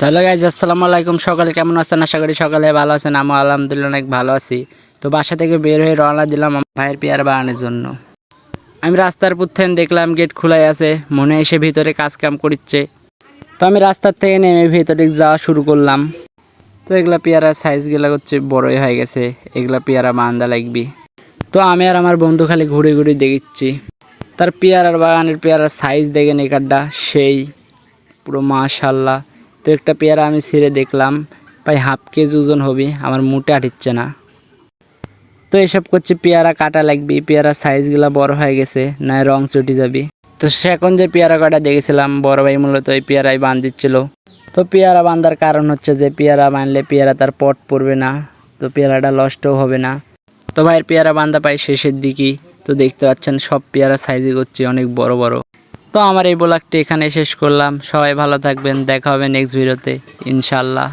Hello guys, আসসালামু আলাইকুম। সকালে কেমন আছেন? আশা করি সকালে ভালো আছেন। আমি আলহামদুলিল্লাহ অনেক ভালো আছি। তো বাসা থেকে বের হয়ে রওনা দিলাম আমার ভাইয়ের পেয়ারা বাগানের জন্য। আমি রাস্তার পুত্থেন দেখলাম গেট খোলাই আছে, মনে এসে ভিতরে কাজ কাম করছে। তো আমি রাস্তার থেকে নেমে ভিতরে যাওয়া শুরু করলাম। তো এগুলা পেয়ারা সাইজগুলো হচ্ছে বড়ই হয়ে গেছে, এগুলা পেয়ারা বান্দা লাগবে। তো আমি আর আমার বন্ধু খালি ঘুরে ঘুরে দেখছি তার পেয়ারার বাগানের পেয়ারার সাইজ দেখেন, একাডটা সেই পুরো মাশাল্লাহ। তো একটা পেয়ারা আমি ছিঁড়ে দেখলাম প্রায় হাফ কেজি ওজন হবে, আমার মুটে আটিচ্ছে না। তো এসব করছে পেয়ারা কাটা লাগবে, পেয়ারা সাইজগুলো বড় হয়ে গেছে, না রং চটে যাবে। তো সে এখন যে পেয়ারা কাটা দেখেছিলাম বড় ভাই মূলত এই পেয়ারাই বান দিচ্ছিল। তো পেয়ারা বাঁধার কারণ হচ্ছে যে পেয়ারা বানলে পেয়ারা তার পট পড়বে না, তো পেয়ারাটা নষ্টও হবে না। তো ভাইয়ের পেয়ারা বান্ধা পাই শেষের দিকেই। তো দেখতে পাচ্ছেন সব পেয়ারা সাইজে করছে অনেক বড় বড়। তো আমার এই ব্লগটি এখানে শেষ করলাম। সবাই ভালো থাকবেন, দেখা হবে নেক্সট ভিডিওতে ইনশাল্লাহ।